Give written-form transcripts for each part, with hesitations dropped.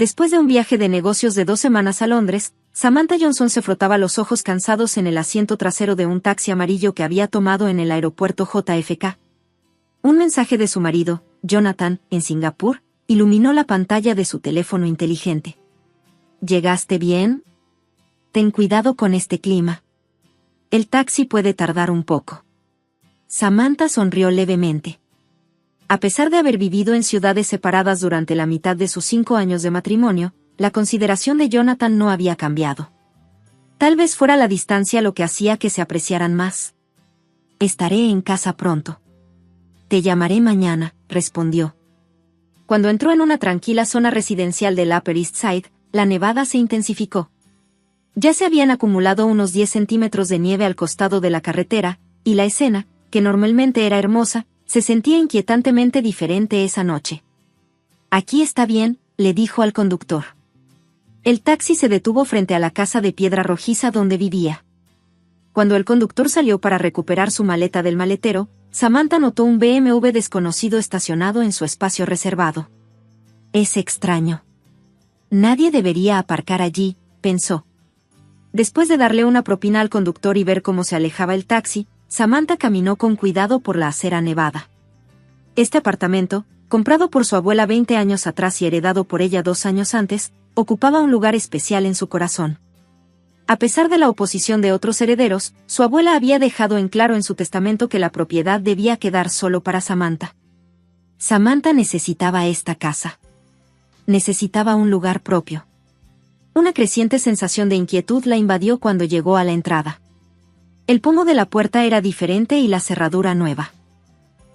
Después de un viaje de negocios de 2 semanas a Londres, Samantha Johnson se frotaba los ojos cansados en el asiento trasero de un taxi amarillo que había tomado en el aeropuerto JFK. Un mensaje de su marido, Jonathan, en Singapur, iluminó la pantalla de su teléfono inteligente. ¿Llegaste bien? Ten cuidado con este clima. El taxi puede tardar un poco. Samantha sonrió levemente. A pesar de haber vivido en ciudades separadas durante la mitad de sus 5 años de matrimonio, la consideración de Jonathan no había cambiado. Tal vez fuera la distancia lo que hacía que se apreciaran más. Estaré en casa pronto. Te llamaré mañana, respondió. Cuando entró en una tranquila zona residencial del Upper East Side, la nevada se intensificó. Ya se habían acumulado unos 10 centímetros de nieve al costado de la carretera, y la escena, que normalmente era hermosa, se sentía inquietantemente diferente esa noche. Aquí está bien, le dijo al conductor. El taxi se detuvo frente a la casa de piedra rojiza donde vivía. Cuando el conductor salió para recuperar su maleta del maletero, Samantha notó un BMW desconocido estacionado en su espacio reservado. Es extraño. Nadie debería aparcar allí, pensó. Después de darle una propina al conductor y ver cómo se alejaba el taxi, Samantha caminó con cuidado por la acera nevada. Este apartamento, comprado por su abuela 20 años atrás y heredado por ella 2 años antes, ocupaba un lugar especial en su corazón. A pesar de la oposición de otros herederos, su abuela había dejado en claro en su testamento que la propiedad debía quedar solo para Samantha. Samantha necesitaba esta casa. Necesitaba un lugar propio. Una creciente sensación de inquietud la invadió cuando llegó a la entrada. El pomo de la puerta era diferente y la cerradura nueva.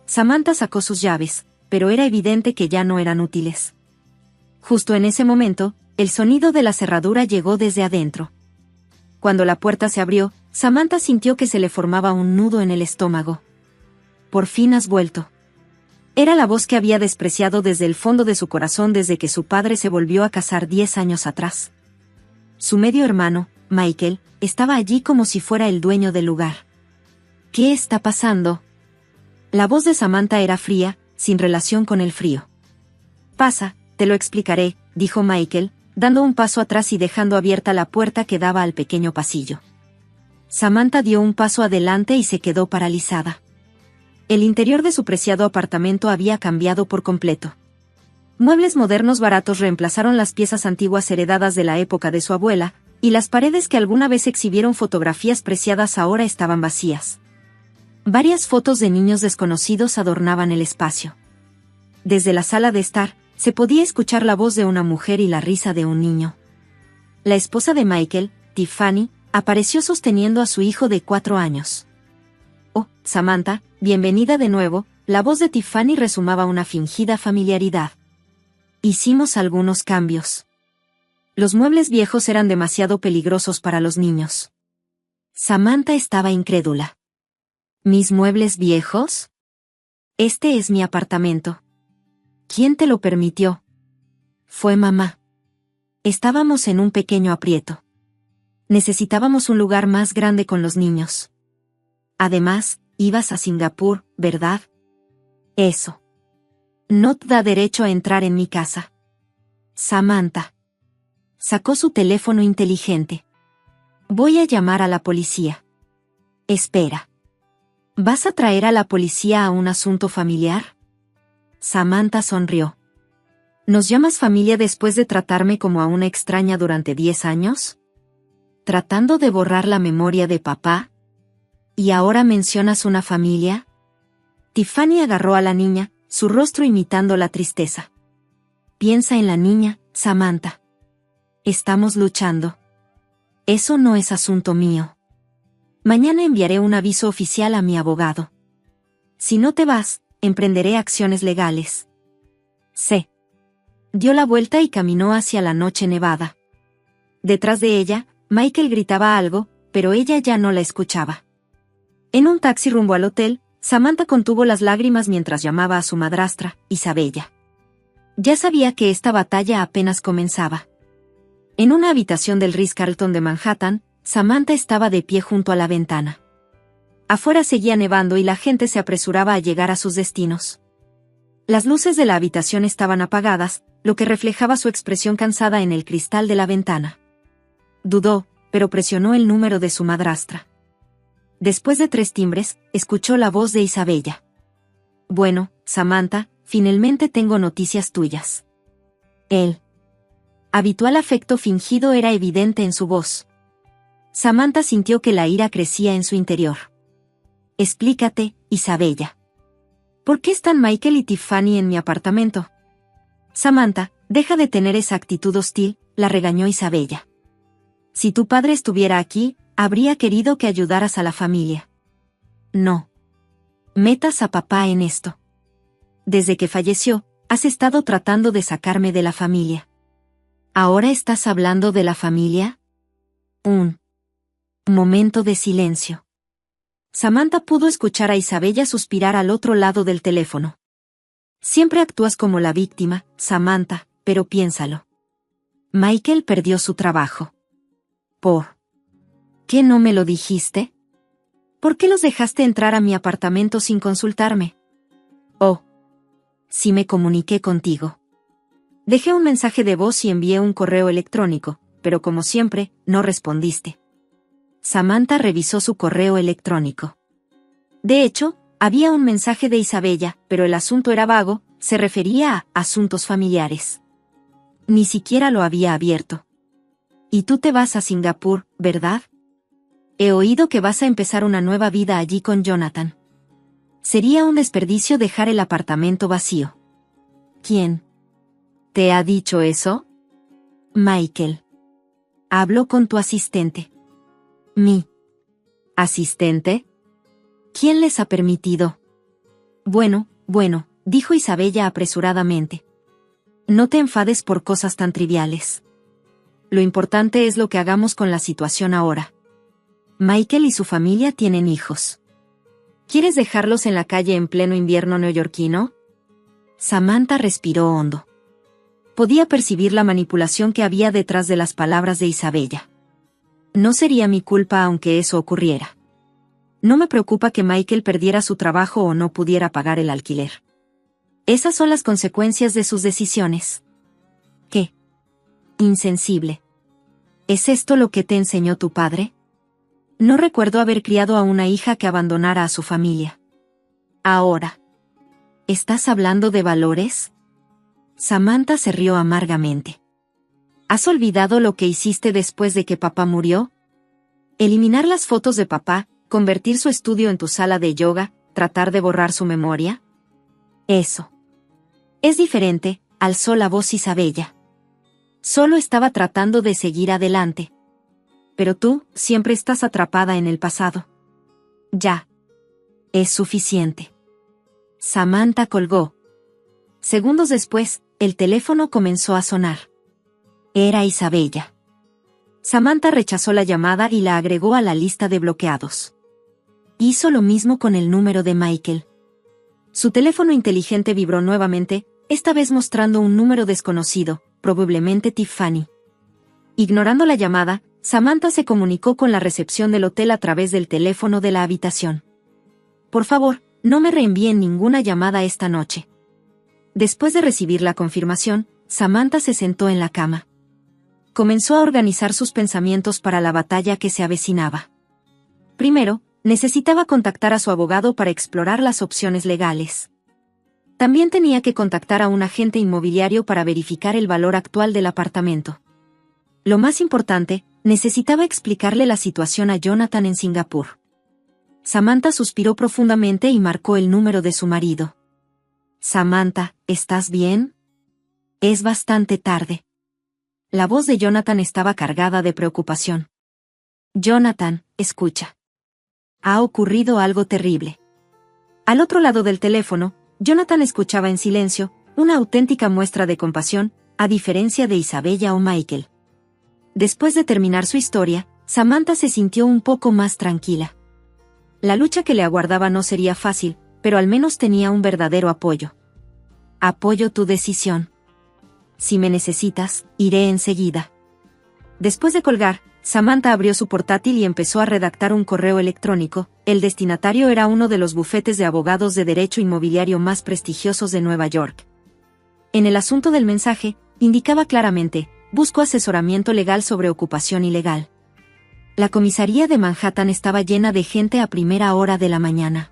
Samantha sacó sus llaves, pero era evidente que ya no eran útiles. Justo en ese momento, el sonido de la cerradura llegó desde adentro. Cuando la puerta se abrió, Samantha sintió que se le formaba un nudo en el estómago. Por fin has vuelto. Era la voz que había despreciado desde el fondo de su corazón desde que su padre se volvió a casar 10 años atrás. Su medio hermano, Michael, estaba allí como si fuera el dueño del lugar. ¿Qué está pasando? La voz de Samantha era fría, sin relación con el frío. Pasa, te lo explicaré, dijo Michael, dando un paso atrás y dejando abierta la puerta que daba al pequeño pasillo. Samantha dio un paso adelante y se quedó paralizada. El interior de su preciado apartamento había cambiado por completo. Muebles modernos baratos reemplazaron las piezas antiguas heredadas de la época de su abuela, y las paredes que alguna vez exhibieron fotografías preciadas ahora estaban vacías. Varias fotos de niños desconocidos adornaban el espacio. Desde la sala de estar, se podía escuchar la voz de una mujer y la risa de un niño. La esposa de Michael, Tiffany, apareció sosteniendo a su hijo de 4 años. Oh, Samantha, bienvenida de nuevo, la voz de Tiffany resumaba una fingida familiaridad. Hicimos algunos cambios. Los muebles viejos eran demasiado peligrosos para los niños. Samantha estaba incrédula. ¿Mis muebles viejos? Este es mi apartamento. ¿Quién te lo permitió? Fue mamá. Estábamos en un pequeño aprieto. Necesitábamos un lugar más grande con los niños. Además, ibas a Singapur, ¿verdad? Eso. No te da derecho a entrar en mi casa. Samantha. Sacó su teléfono inteligente. Voy a llamar a la policía. Espera. ¿Vas a traer a la policía a un asunto familiar? Samantha sonrió. ¿Nos llamas familia después de tratarme como a una extraña durante 10 años? ¿Tratando de borrar la memoria de papá? ¿Y ahora mencionas una familia? Tiffany agarró a la niña, su rostro imitando la tristeza. Piensa en la niña, Samantha. Estamos luchando. Eso no es asunto mío. Mañana enviaré un aviso oficial a mi abogado. Si no te vas, emprenderé acciones legales. Sí. Dio la vuelta y caminó hacia la noche nevada. Detrás de ella, Michael gritaba algo, pero ella ya no la escuchaba. En un taxi rumbo al hotel, Samantha contuvo las lágrimas mientras llamaba a su madrastra, Isabella. Ya sabía que esta batalla apenas comenzaba. En una habitación del Ritz-Carlton de Manhattan, Samantha estaba de pie junto a la ventana. Afuera seguía nevando y la gente se apresuraba a llegar a sus destinos. Las luces de la habitación estaban apagadas, lo que reflejaba su expresión cansada en el cristal de la ventana. Dudó, pero presionó el número de su madrastra. Después de 3 timbres, escuchó la voz de Isabella. Bueno, Samantha, finalmente tengo noticias tuyas. El habitual afecto fingido era evidente en su voz. Samantha sintió que la ira crecía en su interior. Explícate, Isabella. ¿Por qué están Michael y Tiffany en mi apartamento? Samantha, deja de tener esa actitud hostil, la regañó Isabella. Si tu padre estuviera aquí, habría querido que ayudaras a la familia. No metas a papá en esto. Desde que falleció, has estado tratando de sacarme de la familia. ¿Ahora estás hablando de la familia? Un momento de silencio. Samantha pudo escuchar a Isabella suspirar al otro lado del teléfono. Siempre actúas como la víctima, Samantha, pero piénsalo. Michael perdió su trabajo. ¿Por qué no me lo dijiste? ¿Por qué los dejaste entrar a mi apartamento sin consultarme? Oh, sí me comuniqué contigo. Dejé un mensaje de voz y envié un correo electrónico, pero como siempre, no respondiste. Samantha revisó su correo electrónico. De hecho, había un mensaje de Isabella, pero el asunto era vago, se refería a asuntos familiares. Ni siquiera lo había abierto. Y tú te vas a Singapur, ¿verdad? He oído que vas a empezar una nueva vida allí con Jonathan. Sería un desperdicio dejar el apartamento vacío. ¿Quién te ha dicho eso? Michael. Hablo con tu asistente. ¿Mi asistente? ¿Quién les ha permitido? Bueno, dijo Isabella apresuradamente. No te enfades por cosas tan triviales. Lo importante es lo que hagamos con la situación ahora. Michael y su familia tienen hijos. ¿Quieres dejarlos en la calle en pleno invierno neoyorquino? Samantha respiró hondo. Podía percibir la manipulación que había detrás de las palabras de Isabella. No sería mi culpa aunque eso ocurriera. No me preocupa que Michael perdiera su trabajo o no pudiera pagar el alquiler. Esas son las consecuencias de sus decisiones. ¿Qué? Insensible. ¿Es esto lo que te enseñó tu padre? No recuerdo haber criado a una hija que abandonara a su familia. Ahora. ¿Estás hablando de valores? Samantha se rió amargamente. ¿Has olvidado lo que hiciste después de que papá murió? ¿Eliminar las fotos de papá, convertir su estudio en tu sala de yoga, tratar de borrar su memoria? Eso. Es diferente, alzó la voz Isabella. Solo estaba tratando de seguir adelante. Pero tú, siempre estás atrapada en el pasado. Ya. Es suficiente. Samantha colgó. Segundos después, el teléfono comenzó a sonar. Era Isabella. Samantha rechazó la llamada y la agregó a la lista de bloqueados. Hizo lo mismo con el número de Michael. Su teléfono inteligente vibró nuevamente, esta vez mostrando un número desconocido, probablemente Tiffany. Ignorando la llamada, Samantha se comunicó con la recepción del hotel a través del teléfono de la habitación. Por favor, no me reenvíen ninguna llamada esta noche. Después de recibir la confirmación, Samantha se sentó en la cama. Comenzó a organizar sus pensamientos para la batalla que se avecinaba. Primero, necesitaba contactar a su abogado para explorar las opciones legales. También tenía que contactar a un agente inmobiliario para verificar el valor actual del apartamento. Lo más importante, necesitaba explicarle la situación a Jonathan en Singapur. Samantha suspiró profundamente y marcó el número de su marido. Samantha, ¿estás bien? Es bastante tarde. La voz de Jonathan estaba cargada de preocupación. Jonathan, escucha. Ha ocurrido algo terrible. Al otro lado del teléfono, Jonathan escuchaba en silencio, una auténtica muestra de compasión, a diferencia de Isabella o Michael. Después de terminar su historia, Samantha se sintió un poco más tranquila. La lucha que le aguardaba no sería fácil, pero al menos tenía un verdadero apoyo. Apoyo tu decisión. Si me necesitas, iré enseguida. Después de colgar, Samantha abrió su portátil y empezó a redactar un correo electrónico. El destinatario era uno de los bufetes de abogados de derecho inmobiliario más prestigiosos de Nueva York. En el asunto del mensaje, indicaba claramente: busco asesoramiento legal sobre ocupación ilegal. La comisaría de Manhattan estaba llena de gente a primera hora de la mañana.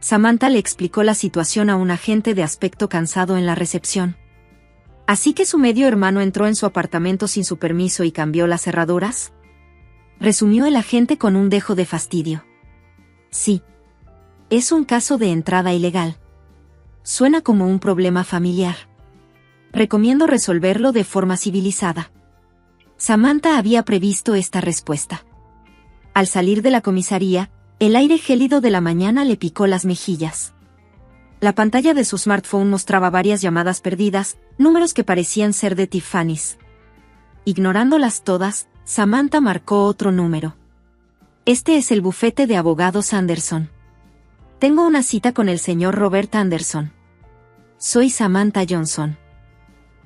Samantha le explicó la situación a un agente de aspecto cansado en la recepción. ¿Así que su medio hermano entró en su apartamento sin su permiso y cambió las cerraduras?, resumió el agente con un dejo de fastidio. Sí. Es un caso de entrada ilegal. Suena como un problema familiar. Recomiendo resolverlo de forma civilizada. Samantha había previsto esta respuesta. Al salir de la comisaría, el aire gélido de la mañana le picó las mejillas. La pantalla de su smartphone mostraba varias llamadas perdidas, números que parecían ser de Tiffany's. Ignorándolas todas, Samantha marcó otro número. Este es el bufete de abogados Anderson. Tengo una cita con el señor Robert Anderson. Soy Samantha Johnson.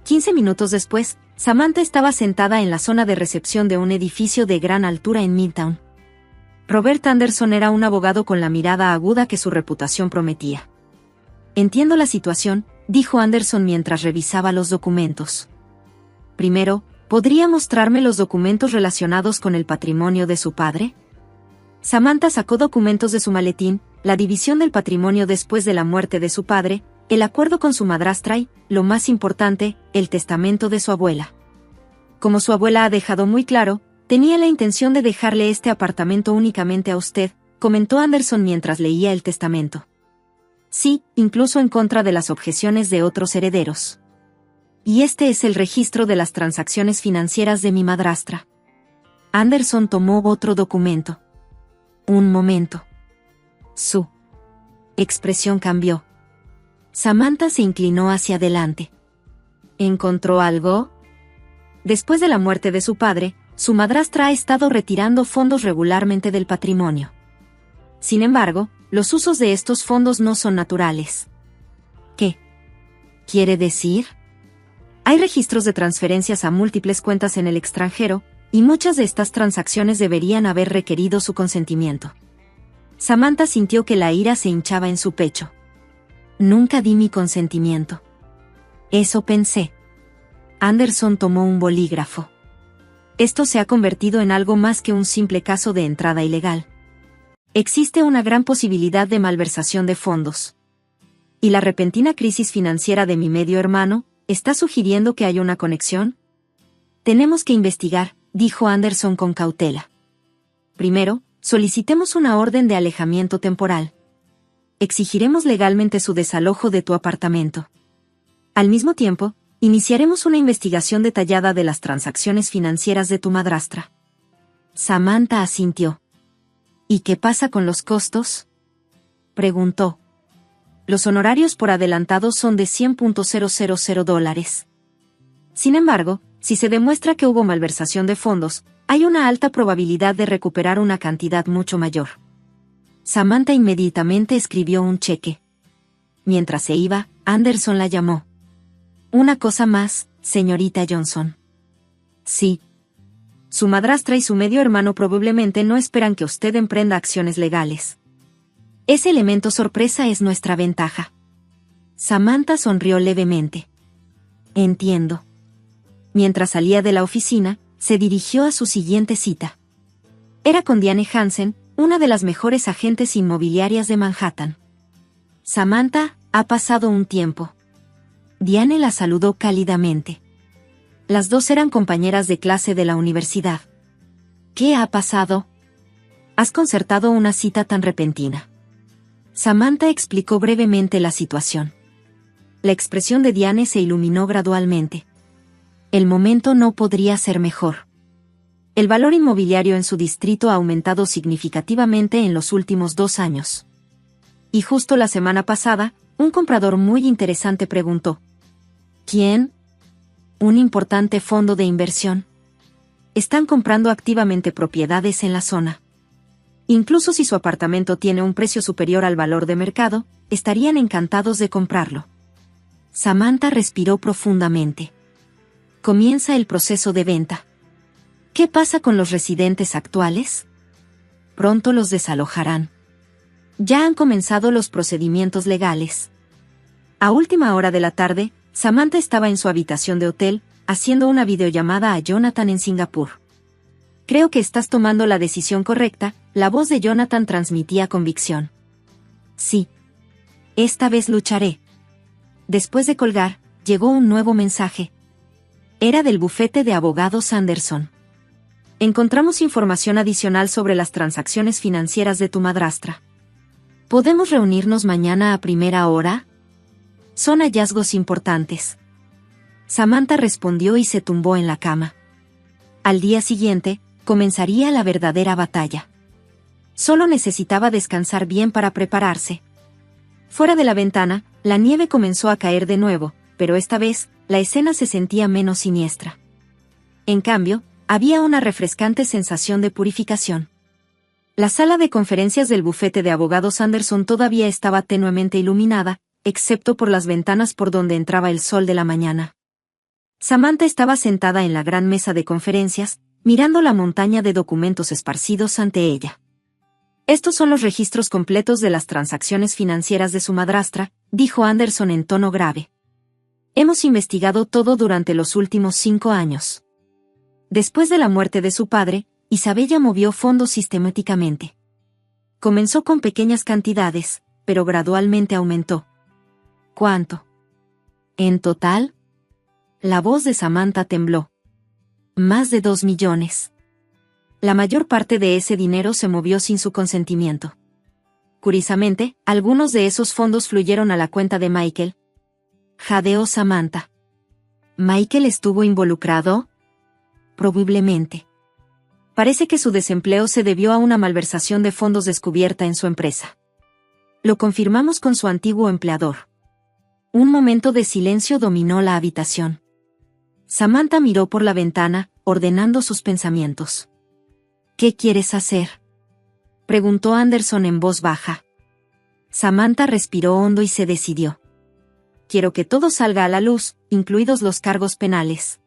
15 minutos después, Samantha estaba sentada en la zona de recepción de un edificio de gran altura en Midtown. Robert Anderson era un abogado con la mirada aguda que su reputación prometía. Entiendo la situación, dijo Anderson mientras revisaba los documentos. Primero, ¿podría mostrarme los documentos relacionados con el patrimonio de su padre? Samantha sacó documentos de su maletín: la división del patrimonio después de la muerte de su padre, el acuerdo con su madrastra y, lo más importante, el testamento de su abuela. Como su abuela ha dejado muy claro, tenía la intención de dejarle este apartamento únicamente a usted, comentó Anderson mientras leía el testamento. Sí, incluso en contra de las objeciones de otros herederos. Y este es el registro de las transacciones financieras de mi madrastra. Anderson tomó otro documento. Un momento. Su expresión cambió. Samantha se inclinó hacia adelante. ¿Encontró algo? Después de la muerte de su padre, su madrastra ha estado retirando fondos regularmente del patrimonio. Sin embargo, los usos de estos fondos no son naturales. ¿Qué quiere decir? Hay registros de transferencias a múltiples cuentas en el extranjero, y muchas de estas transacciones deberían haber requerido su consentimiento. Samantha sintió que la ira se hinchaba en su pecho. Nunca di mi consentimiento. Eso pensé. Anderson tomó un bolígrafo. Esto se ha convertido en algo más que un simple caso de entrada ilegal. Existe una gran posibilidad de malversación de fondos. ¿Y la repentina crisis financiera de mi medio hermano está sugiriendo que hay una conexión? Tenemos que investigar, dijo Anderson con cautela. Primero, solicitemos una orden de alejamiento temporal. Exigiremos legalmente su desalojo de tu apartamento. Al mismo tiempo, iniciaremos una investigación detallada de las transacciones financieras de tu madrastra. Samantha asintió. ¿Y qué pasa con los costos?, preguntó. Los honorarios por adelantado son de $100,000. Sin embargo, si se demuestra que hubo malversación de fondos, hay una alta probabilidad de recuperar una cantidad mucho mayor. Samantha inmediatamente escribió un cheque. Mientras se iba, Anderson la llamó. Una cosa más, señorita Johnson. Sí. Su madrastra y su medio hermano probablemente no esperan que usted emprenda acciones legales. Ese elemento sorpresa es nuestra ventaja. Samantha sonrió levemente. Entiendo. Mientras salía de la oficina, se dirigió a su siguiente cita. Era con Diane Hansen, una de las mejores agentes inmobiliarias de Manhattan. Samantha, ha pasado un tiempo. Diane la saludó cálidamente. Las dos eran compañeras de clase de la universidad. ¿Qué ha pasado? ¿Has concertado una cita tan repentina? Samantha explicó brevemente la situación. La expresión de Diane se iluminó gradualmente. El momento no podría ser mejor. El valor inmobiliario en su distrito ha aumentado significativamente en los últimos 2 años. Y justo la semana pasada, un comprador muy interesante preguntó: ¿quién? Un importante fondo de inversión. Están comprando activamente propiedades en la zona. Incluso si su apartamento tiene un precio superior al valor de mercado, estarían encantados de comprarlo. Samantha respiró profundamente. Comienza el proceso de venta. ¿Qué pasa con los residentes actuales? Pronto los desalojarán. Ya han comenzado los procedimientos legales. A última hora de la tarde, Samantha estaba en su habitación de hotel, haciendo una videollamada a Jonathan en Singapur. Creo que estás tomando la decisión correcta, la voz de Jonathan transmitía convicción. Sí. Esta vez lucharé. Después de colgar, llegó un nuevo mensaje. Era del bufete de abogados Anderson. Encontramos información adicional sobre las transacciones financieras de tu madrastra. ¿Podemos reunirnos mañana a primera hora? Son hallazgos importantes. Samantha respondió y se tumbó en la cama. Al día siguiente, comenzaría la verdadera batalla. Solo necesitaba descansar bien para prepararse. Fuera de la ventana, la nieve comenzó a caer de nuevo, pero esta vez, la escena se sentía menos siniestra. En cambio, había una refrescante sensación de purificación. La sala de conferencias del bufete de abogados Anderson todavía estaba tenuemente iluminada, excepto por las ventanas por donde entraba el sol de la mañana. Samantha estaba sentada en la gran mesa de conferencias, mirando la montaña de documentos esparcidos ante ella. Estos son los registros completos de las transacciones financieras de su madrastra, dijo Anderson en tono grave. Hemos investigado todo durante los últimos 5 años. Después de la muerte de su padre, Isabella movió fondos sistemáticamente. Comenzó con pequeñas cantidades, pero gradualmente aumentó. ¿Cuánto? ¿En total? La voz de Samantha tembló. Más de 2 millones. La mayor parte de ese dinero se movió sin su consentimiento. Curiosamente, algunos de esos fondos fluyeron a la cuenta de Michael. Jadeó Samantha. ¿Michael estuvo involucrado? Probablemente. Parece que su desempleo se debió a una malversación de fondos descubierta en su empresa. Lo confirmamos con su antiguo empleador. Un momento de silencio dominó la habitación. Samantha miró por la ventana, ordenando sus pensamientos. ¿Qué quieres hacer?, preguntó Anderson en voz baja. Samantha respiró hondo y se decidió. Quiero que todo salga a la luz, incluidos los cargos penales.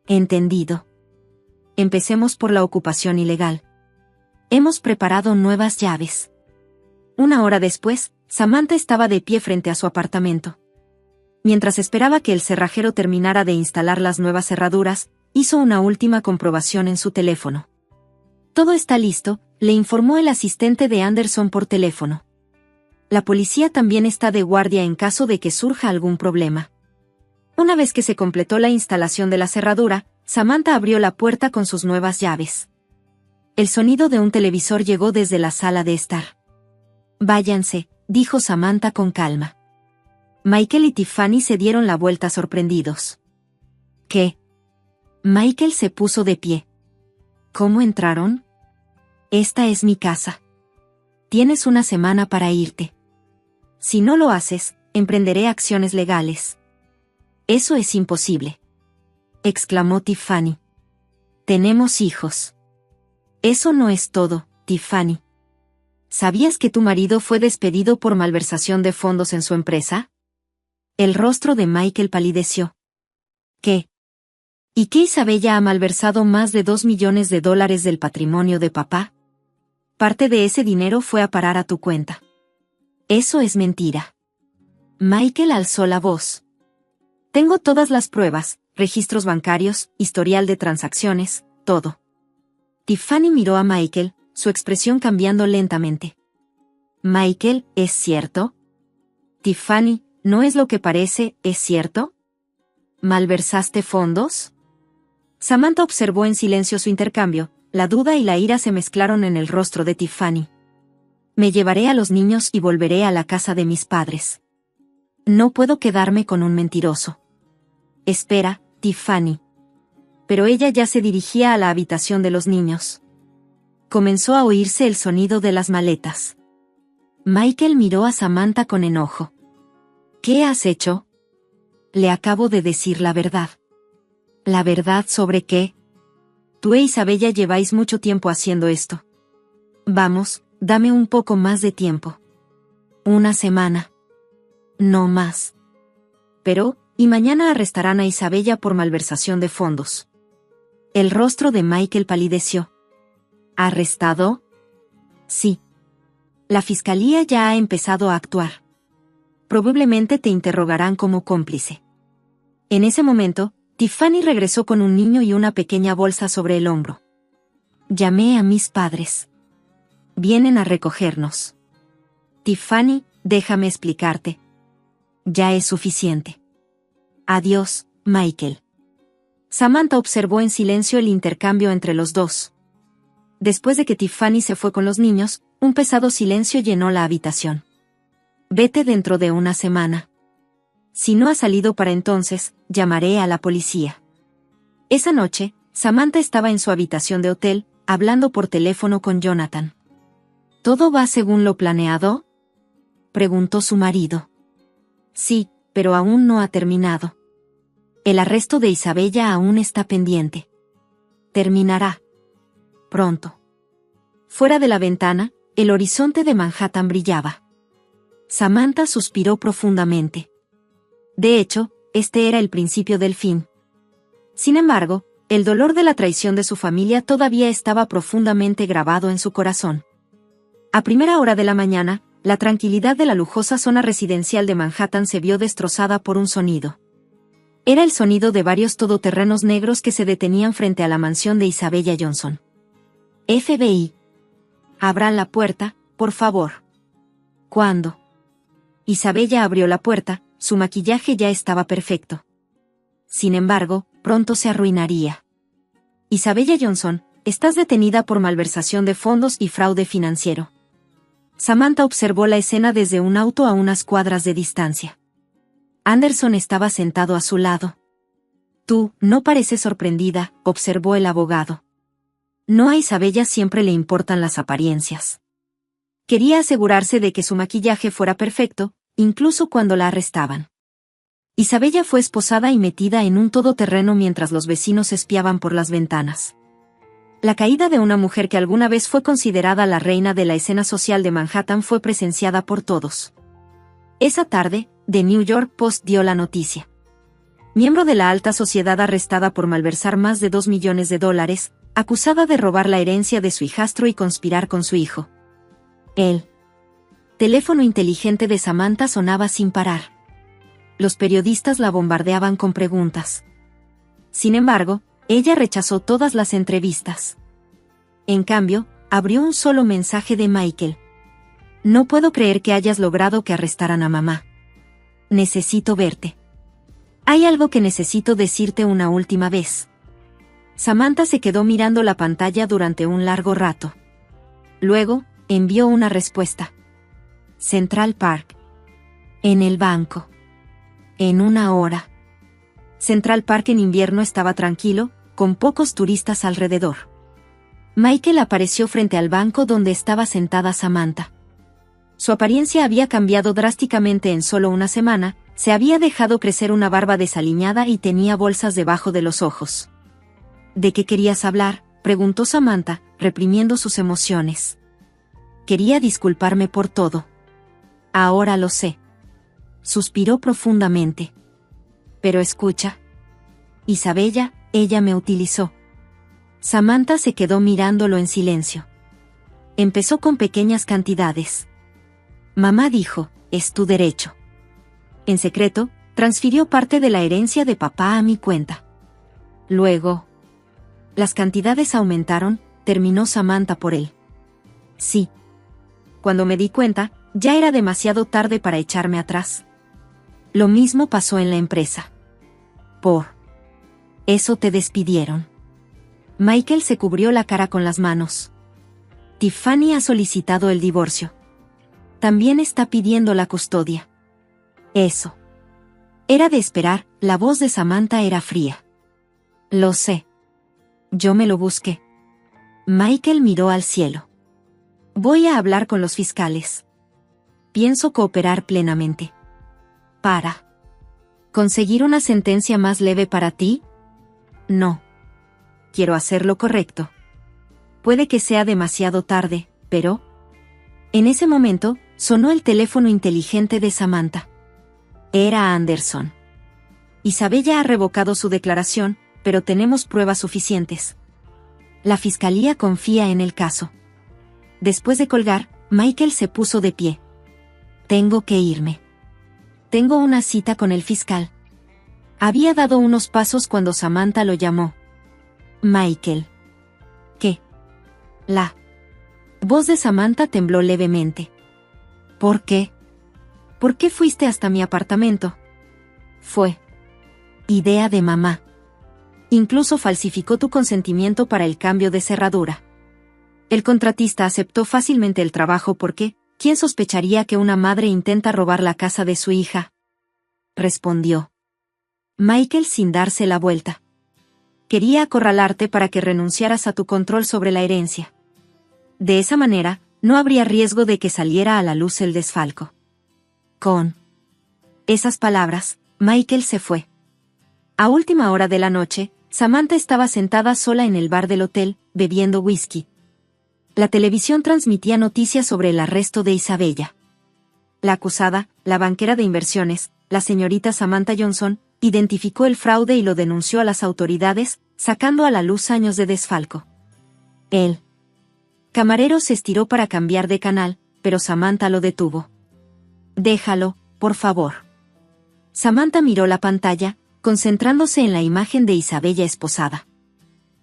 Entendido. Empecemos por la ocupación ilegal. Hemos preparado nuevas llaves. 1 hora después, Samantha estaba de pie frente a su apartamento. Mientras esperaba que el cerrajero terminara de instalar las nuevas cerraduras, hizo una última comprobación en su teléfono. Todo está listo, le informó el asistente de Anderson por teléfono. La policía también está de guardia en caso de que surja algún problema. Una vez que se completó la instalación de la cerradura, Samantha abrió la puerta con sus nuevas llaves. El sonido de un televisor llegó desde la sala de estar. Váyanse, dijo Samantha con calma. Michael y Tiffany se dieron la vuelta sorprendidos. ¿Qué? Michael se puso de pie. ¿Cómo entraron? Esta es mi casa. Tienes 1 semana para irte. Si no lo haces, emprenderé acciones legales. Eso es imposible, exclamó Tiffany. Tenemos hijos. Eso no es todo, Tiffany. ¿Sabías que tu marido fue despedido por malversación de fondos en su empresa? El rostro de Michael palideció. ¿Qué? ¿Y qué Isabella ha malversado más de 2 millones de dólares del patrimonio de papá? Parte de ese dinero fue a parar a tu cuenta. Eso es mentira. Michael alzó la voz. Tengo todas las pruebas, registros bancarios, historial de transacciones, todo. Tiffany miró a Michael, su expresión cambiando lentamente. Michael, ¿es cierto? Tiffany, no es lo que parece, ¿es cierto? ¿Malversaste fondos? Samantha observó en silencio su intercambio, la duda y la ira se mezclaron en el rostro de Tiffany. Me llevaré a los niños y volveré a la casa de mis padres. No puedo quedarme con un mentiroso. Espera, Tiffany. Pero ella ya se dirigía a la habitación de los niños. Comenzó a oírse el sonido de las maletas. Michael miró a Samantha con enojo. ¿Qué has hecho? Le acabo de decir la verdad. ¿La verdad sobre qué? Tú e Isabella lleváis mucho tiempo haciendo esto. Vamos, dame un poco más de tiempo. 1 semana. No más. Pero, y mañana arrestarán a Isabella por malversación de fondos. El rostro de Michael palideció. ¿Arrestado? Sí. La fiscalía ya ha empezado a actuar. Probablemente te interrogarán como cómplice. En ese momento, Tiffany regresó con un niño y una pequeña bolsa sobre el hombro. Llamé a mis padres. Vienen a recogernos. Tiffany, déjame explicarte. Ya es suficiente. Adiós, Michael. Samantha observó en silencio el intercambio entre los dos. Después de que Tiffany se fue con los niños, un pesado silencio llenó la habitación. Vete dentro de una semana. Si no ha salido para entonces, llamaré a la policía. Esa noche, Samantha estaba en su habitación de hotel, hablando por teléfono con Jonathan. ¿Todo va según lo planeado?, preguntó su marido. Sí, pero aún no ha terminado. El arresto de Isabella aún está pendiente. Terminará pronto. Fuera de la ventana, el horizonte de Manhattan brillaba. Samantha suspiró profundamente. De hecho, este era el principio del fin. Sin embargo, el dolor de la traición de su familia todavía estaba profundamente grabado en su corazón. A primera hora de la mañana, la tranquilidad de la lujosa zona residencial de Manhattan se vio destrozada por un sonido. Era el sonido de varios todoterrenos negros que se detenían frente a la mansión de Isabella Johnson. FBI. Abran la puerta, por favor. ¿Cuándo? Isabella abrió la puerta, su maquillaje ya estaba perfecto. Sin embargo, pronto se arruinaría. Isabella Johnson, estás detenida por malversación de fondos y fraude financiero. Samantha observó la escena desde un auto a unas cuadras de distancia. Anderson estaba sentado a su lado. Tú, no pareces sorprendida, observó el abogado. No a Isabella siempre le importan las apariencias. Quería asegurarse de que su maquillaje fuera perfecto, incluso cuando la arrestaban. Isabella fue esposada y metida en un todoterreno mientras los vecinos espiaban por las ventanas. La caída de una mujer que alguna vez fue considerada la reina de la escena social de Manhattan fue presenciada por todos. Esa tarde, The New York Post dio la noticia. Miembro de la alta sociedad arrestada por malversar más de $2 millones, acusada de robar la herencia de su hijastro y conspirar con su hijo. El teléfono inteligente de Samantha sonaba sin parar. Los periodistas la bombardeaban con preguntas. Sin embargo, ella rechazó todas las entrevistas. En cambio, abrió un solo mensaje de Michael. No puedo creer que hayas logrado que arrestaran a mamá. Necesito verte. Hay algo que necesito decirte una última vez. Samantha se quedó mirando la pantalla durante un largo rato. Luego, envió una respuesta. Central Park. En el banco. En una hora. Central Park en invierno estaba tranquilo, con pocos turistas alrededor. Michael apareció frente al banco donde estaba sentada Samantha. Su apariencia había cambiado drásticamente en solo una semana, se había dejado crecer una barba desaliñada y tenía bolsas debajo de los ojos. ¿De qué querías hablar?, preguntó Samantha, reprimiendo sus emociones. Quería disculparme por todo. Ahora lo sé. Suspiró profundamente. Pero escucha. Isabella, ella me utilizó. Samantha se quedó mirándolo en silencio. Empezó con pequeñas cantidades. Mamá dijo, es tu derecho. En secreto, transfirió parte de la herencia de papá a mi cuenta. Luego, las cantidades aumentaron, terminó Samantha por él. Sí. Cuando me di cuenta, ya era demasiado tarde para echarme atrás. Lo mismo pasó en la empresa. Por eso te despidieron. Michael se cubrió la cara con las manos. Tiffany ha solicitado el divorcio. También está pidiendo la custodia. Eso. Era de esperar, la voz de Samantha era fría. Lo sé. Yo me lo busqué. Michael miró al cielo. Voy a hablar con los fiscales. Pienso cooperar plenamente. Para conseguir una sentencia más leve para ti. No. Quiero hacer lo correcto. Puede que sea demasiado tarde, pero... En ese momento, sonó el teléfono inteligente de Samantha. Era Anderson. Isabella ha revocado su declaración, pero tenemos pruebas suficientes. La fiscalía confía en el caso. Después de colgar, Michael se puso de pie. Tengo que irme. Tengo una cita con el fiscal. Había dado unos pasos cuando Samantha lo llamó. Michael. ¿Qué? La voz de Samantha tembló levemente. ¿Por qué? ¿Por qué fuiste hasta mi apartamento? Fue idea de mamá. Incluso falsificó tu consentimiento para el cambio de cerradura. El contratista aceptó fácilmente el trabajo porque, ¿quién sospecharía que una madre intenta robar la casa de su hija? Respondió Michael sin darse la vuelta. Quería acorralarte para que renunciaras a tu control sobre la herencia. De esa manera, no habría riesgo de que saliera a la luz el desfalco. Con esas palabras, Michael se fue. A última hora de la noche, Samantha estaba sentada sola en el bar del hotel, bebiendo whisky. La televisión transmitía noticias sobre el arresto de Isabella. La acusada, la banquera de inversiones, la señorita Samantha Johnson, identificó el fraude y lo denunció a las autoridades, sacando a la luz años de desfalco. El camarero se estiró para cambiar de canal, pero Samantha lo detuvo. Déjalo, por favor. Samantha miró la pantalla, concentrándose en la imagen de Isabella esposada.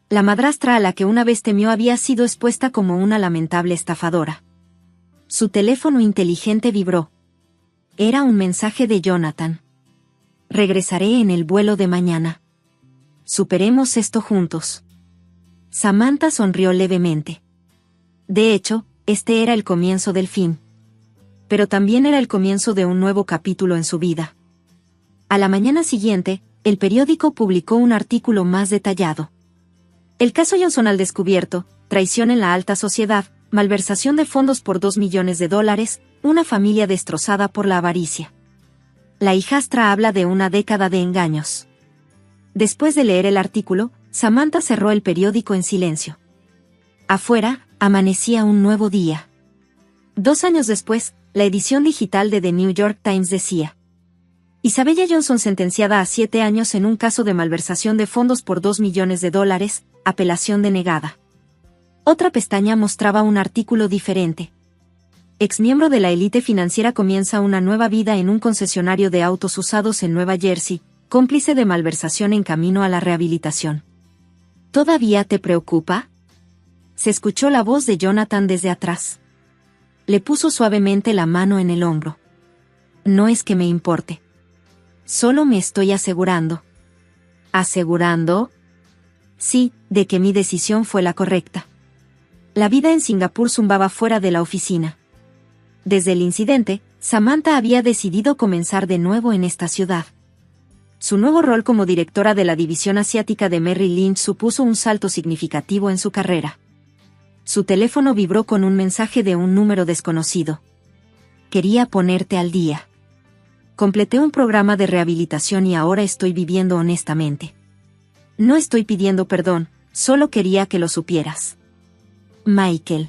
La madrastra a la que una vez temió había sido expuesta como una lamentable estafadora. Su teléfono inteligente vibró. Era un mensaje de Jonathan. Regresaré en el vuelo de mañana. Superemos esto juntos. Samantha sonrió levemente. De hecho, este era el comienzo del fin. Pero también era el comienzo de un nuevo capítulo en su vida. A la mañana siguiente, el periódico publicó un artículo más detallado. El caso Johnson al descubierto, traición en la alta sociedad, malversación de fondos por $2 millones, una familia destrozada por la avaricia. La hijastra habla de una década de engaños. Después de leer el artículo, Samantha cerró el periódico en silencio. Afuera, amanecía un nuevo día. 2 años después, la edición digital de The New York Times decía: Isabella Johnson sentenciada a 7 años en un caso de malversación de fondos por $2 millones, apelación denegada. Otra pestaña mostraba un artículo diferente. Exmiembro de la élite financiera comienza una nueva vida en un concesionario de autos usados en Nueva Jersey, cómplice de malversación en camino a la rehabilitación. ¿Todavía te preocupa? Se escuchó la voz de Jonathan desde atrás. Le puso suavemente la mano en el hombro. No es que me importe. Solo me estoy asegurando. ¿Asegurando? Sí, de que mi decisión fue la correcta. La vida en Singapur zumbaba fuera de la oficina. Desde el incidente, Samantha había decidido comenzar de nuevo en esta ciudad. Su nuevo rol como directora de la división asiática de Merrill Lynch supuso un salto significativo en su carrera. Su teléfono vibró con un mensaje de un número desconocido. Quería ponerte al día. Completé un programa de rehabilitación y ahora estoy viviendo honestamente. No estoy pidiendo perdón, solo quería que lo supieras. Michael.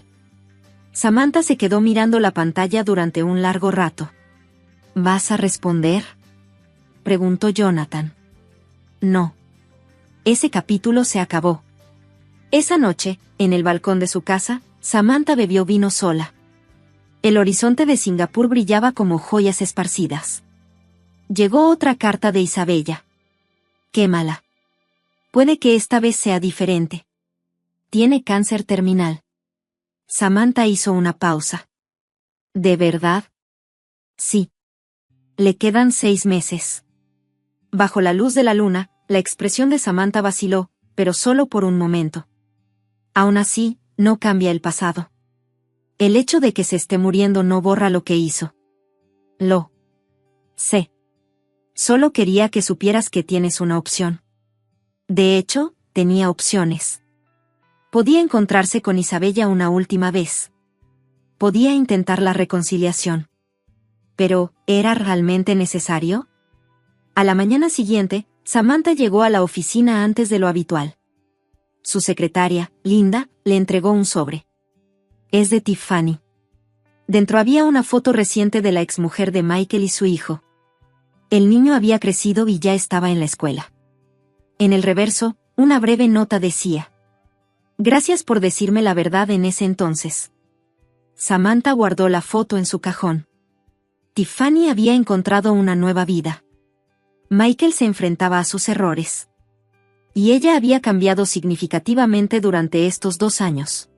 Samantha se quedó mirando la pantalla durante un largo rato. ¿Vas a responder?, preguntó Jonathan. No. Ese capítulo se acabó. Esa noche, en el balcón de su casa, Samantha bebió vino sola. El horizonte de Singapur brillaba como joyas esparcidas. Llegó otra carta de Isabella. Quémala. Puede que esta vez sea diferente. Tiene cáncer terminal. Samantha hizo una pausa. ¿De verdad? Sí. Le quedan 6 meses. Bajo la luz de la luna, la expresión de Samantha vaciló, pero solo por un momento. Aún así, no cambia el pasado. El hecho de que se esté muriendo no borra lo que hizo. Lo sé. Solo quería que supieras que tienes una opción. De hecho, tenía opciones. Podía encontrarse con Isabella una última vez. Podía intentar la reconciliación. Pero, ¿era realmente necesario? A la mañana siguiente, Samantha llegó a la oficina antes de lo habitual. Su secretaria, Linda, le entregó un sobre. Es de Tiffany. Dentro había una foto reciente de la exmujer de Michael y su hijo. El niño había crecido y ya estaba en la escuela. En el reverso, una breve nota decía: Gracias por decirme la verdad en ese entonces. Samantha guardó la foto en su cajón. Tiffany había encontrado una nueva vida. Michael se enfrentaba a sus errores. Y ella había cambiado significativamente durante estos 2 años.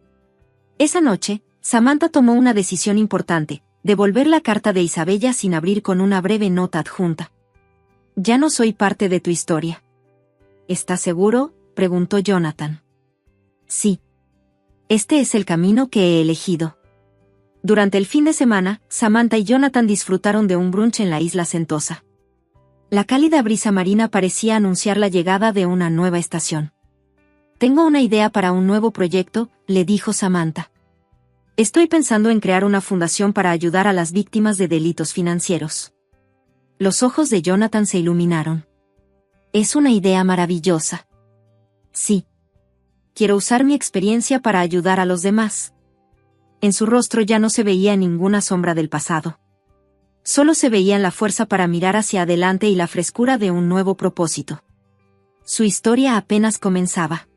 Esa noche, Samantha tomó una decisión importante: devolver la carta de Isabella sin abrir con una breve nota adjunta. Ya no soy parte de tu historia. ¿Estás seguro?, preguntó Jonathan. Sí. Este es el camino que he elegido. Durante el fin de semana, Samantha y Jonathan disfrutaron de un brunch en la isla Sentosa. La cálida brisa marina parecía anunciar la llegada de una nueva estación. Tengo una idea para un nuevo proyecto, le dijo Samantha. Estoy pensando en crear una fundación para ayudar a las víctimas de delitos financieros. Los ojos de Jonathan se iluminaron. Es una idea maravillosa. Sí. Quiero usar mi experiencia para ayudar a los demás. En su rostro ya no se veía ninguna sombra del pasado. Solo se veían la fuerza para mirar hacia adelante y la frescura de un nuevo propósito. Su historia apenas comenzaba.